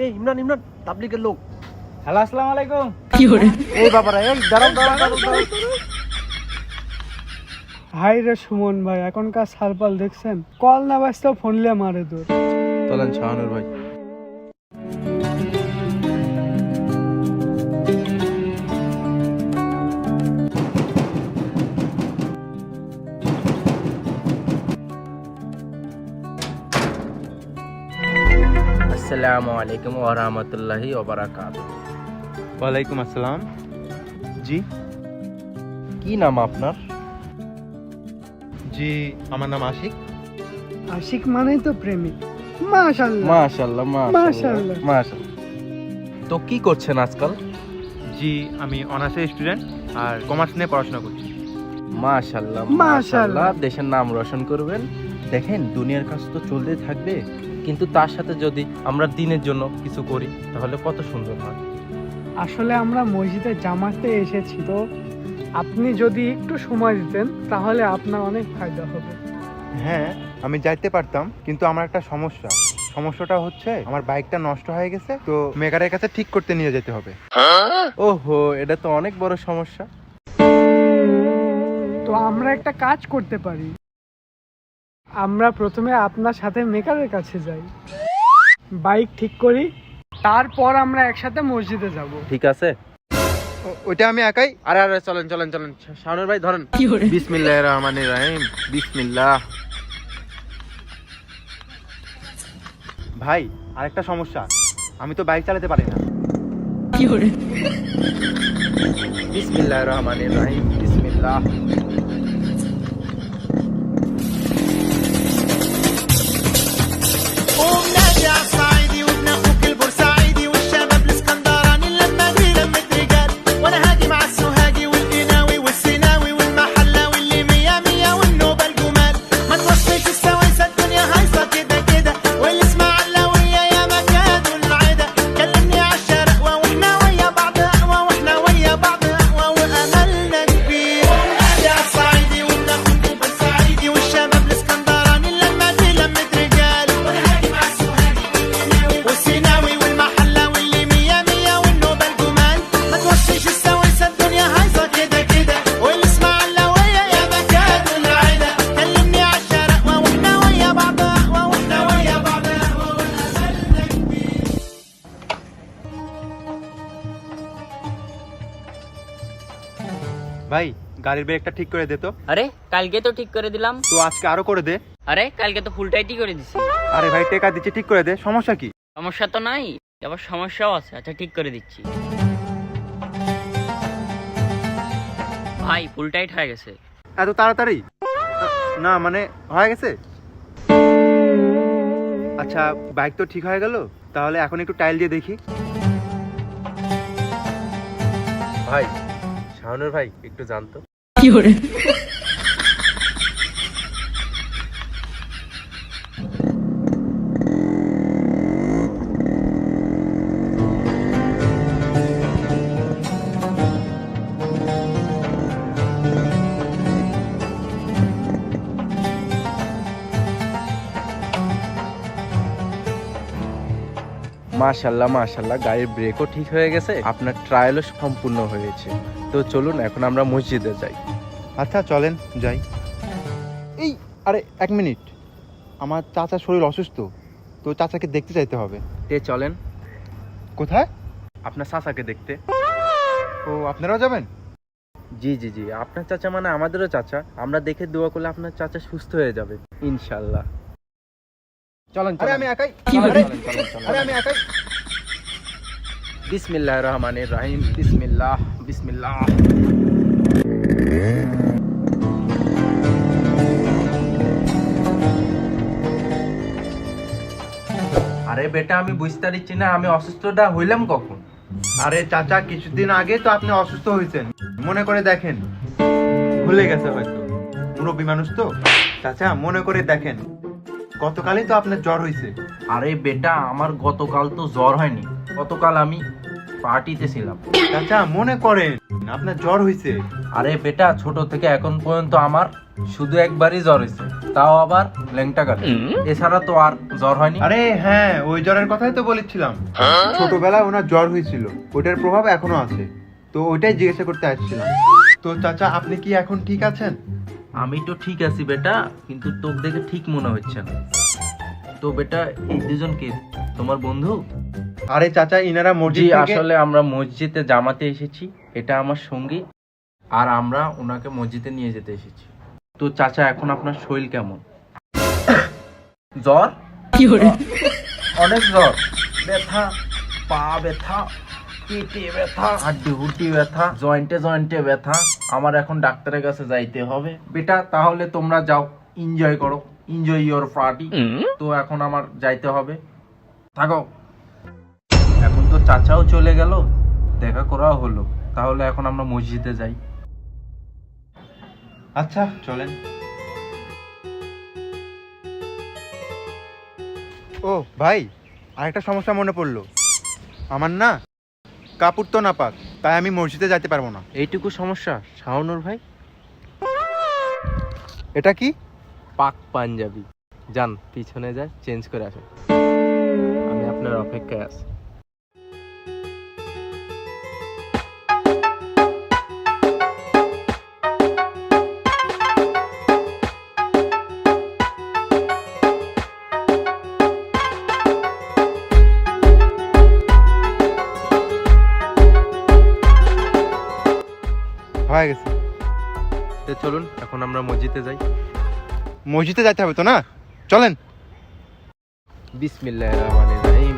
এই ইমরান ইমরান তাবলিগের লোক। হ্যালো, আসসালামু আলাইকুম। এই বাবারা, এই দাঁড়াও দাঁড়াও দাঁড়াও দাঁড়াও। হাই রে সুমন ভাই, এখনকার সারপাল দেখছেন, কল না বাজতেও ফোন লিয়ে মারে দূর। চলেন শাহানুর ভাই। আসসালামু আলাইকুম ওয়া রাহমাতুল্লাহি ওয়া বারাকাতুহু। ওয়ালাইকুম আসসালাম। জি কি নাম আপনার? জি, আমার নাম আশিক। আশিক মানেই তো প্রেমিক। মাশাআল্লাহ মাশাআল্লাহ মাশাআল্লাহ। মাশাআল্লাহ মাশাআল্লাহ। তো কি করছেন আজকাল? জি, আমি অনার্সের স্টুডেন্ট আর কমার্স নিয়ে পড়াশোনা করছি। মাশাআল্লাহ মাশাআল্লাহ। মাশাআল্লাহ, দেশের নাম রোশন করবেন। দেখেন, দুনিয়ার কাজ তো চলতে থাকবে, কিন্তু তার সাথে যদি আমরা দিনের জন্য কিছু করি তাহলে কত সুন্দর হয়। আসলে আমরা মসজিদে জামাতে এসেছি, তো আপনি যদি একটু সময় দিতেন তাহলে আপনার অনেক ফায়দা হবে। হ্যাঁ, আমি যাইতে পারতাম, কিন্তু আমার একটা সমস্যাটা হচ্ছে আমার বাইকটা নষ্ট হয়ে গেছে, তো মেকারের কাছে ঠিক করতে নিয়ে যেতে হবে। ওহো, এটা তো অনেক বড় সমস্যা। তো আমরা একটা কাজ করতে পারি, আমরা প্রথমে আপনার সাথে মেকারের কাছে যাই, বাইক ঠিক করি, তারপর আমরা একসাথে মসজিদে যাব। ঠিক আছে। ওইটা আমি একাই। আরে আরে, চলেন চলেন চলেন, শাওনের ভাই ধরেন। বিসমিল্লাহির রহমানির রহিম। বিসমিল্লাহ। ভাই, আরেকটা সমস্যা, আমি তো বাইক চালাতে পারি না। বিসমিল্লাহির রহমানির রহিম। বিসমিল্লাহ। ভাই, গাড়ির ব্রেকটা ঠিক করে দে তো। আরে কালকে তো ঠিক করে দিলাম। তো আজকে আরো করে দে। আরে কালকে তো ফুল টাইটই করে দিছি। আরে ভাই, টাকা দিচ্ছি, ঠিক করে দে, সমস্যা কি? সমস্যা তো নাই, আবার সমস্যাও আছে। আচ্ছা, ঠিক করে দিচ্ছি। ভাই, ফুল টাইট হয়ে গেছে। এত তাড়াতাড়ি? না মানে হয়ে গেছে। আচ্ছা, বাইক তো ঠিক হয়ে গেল, তাহলে এখন একটু টাইল দিয়ে দেখি। ভাই, শাওনের ভাই একটু জানতো। মাশাআল্লাহ মাশাআল্লাহ, গাড়ির ব্রেকও ঠিক হয়ে গেছে, আপনার ট্রায়ালও সম্পূর্ণ হয়েছে। তো চলুন এখন আমরা মসজিদে যাই। আচ্ছা, চলেন যাই। এই, আরে এক মিনিট, আমার চাচার শরীর অসুস্থ, তো চাচাকে দেখতে চাইতে হবে। চলেন। কোথায়? আপনার চাচাকে দেখতে। ও, আপনারাও যাবেন? জি জি জি, আপনার চাচা মানে আমাদেরও চাচা। আমরা দেখে দোয়া করলে আপনার চাচা সুস্থ হয়ে যাবে ইনশাআল্লাহ। চলেন আরে চলেন। আমি একাই। চলেন, চলেন, চলেন। আরে আমি একাই। বিসমিল্লাহির রহমানির রহিম। বিসমিল্লাহ বিসমিল্লাহ। আরে বেটা, আমি বুঝতে পারছি না আমি অসুস্থটা হইলাম কখন। আরে চাচা, কিছুদিন আগে তো আপনি অসুস্থ হয়েছেন, মনে করে দেখেন। ভুলে গেছে হয়তো, মুরব্বী মানুষ তো। চাচা, মনে করে দেখেন, গতকালই তো আপনার জ্বর হয়েছে। আরে বেটা, আমার গতকাল তো জ্বর হয়নি, গতকাল আমি পার্টিতে ছিলাম। চাচা, মনে করেন আপনার জ্বর হয়েছে। আরে বেটা, ছোট থেকে এখন পর্যন্ত আমার শুধু একবারই জ্বর হয়েছে, তাও আবার ল্যাংটা গালে। এছাড়া তো আর জ্বর হয়নি। আরে হ্যাঁ, ওই জ্বরের কথাই তো বলেছিলাম। ছোটবেলায় ওনার জ্বর হয়েছিল, ওটার প্রভাব এখনো আছে, তো ওইটাই জিজ্ঞাসা করতে আসছিলাম। তো চাচা, আপনি কি এখন ঠিক আছেন? আমি তো ঠিক আছি বেটা, কিন্তু তোকে দেখে ঠিক মনে হচ্ছে না। তো বেটা, এই দুজন কে, তোমার বন্ধু? আরে চাচা, ইনারা জি, মসজিদ থেকে আসলে আমরা মসজিদে জামাতে এসেছি, এটা আমার সঙ্গী, আর আমরা ওনাকে মসজিদে নিয়ে যেতে এসেছি। তো চাচা, এখন আপনার শরীর কেমন? জ্বর? অনেক জ্বর, ব্যথা, পা ব্যথা, পেটে ব্যথা, হাড্ডি হুড্ডি ব্যথা, জয়েন্টে জয়েন্টে ব্যথা। আমার এখন ডাক্তারের কাছে যাইতে হবে। বেটা, তাহলে তোমরা যাও, এনজয় করো, এনজয় ইওর পার্টি। তো এখন আমার যাইতে হবে, থাকো। এখন তো চাচাও চলে গেল, দেখা করাও হলো, তাহলে এখন আমরা মসজিদে যাই। আচ্ছা চলেন। ও ভাই, আরেকটা সমস্যা মনে পড়লো। আমার না কাপড় তো নাপাক, তাই আমি মসজিদে যাইতে পারবো না। এইটুকু সমস্যা শাওনুর ভাই? এটা কি? পাক পাঞ্জাবি। যান, পিছনে যায়, চেঞ্জ করে আসেন, আমি আপনার অপেক্ষায় আছি। হয়ে গেছে। তো চলুন, এখন আমরা মসজিদে যাই। মসজিদে যাইতে হবে তো না, চলেন। বিসমিল্লাহির রহমানির রহিম।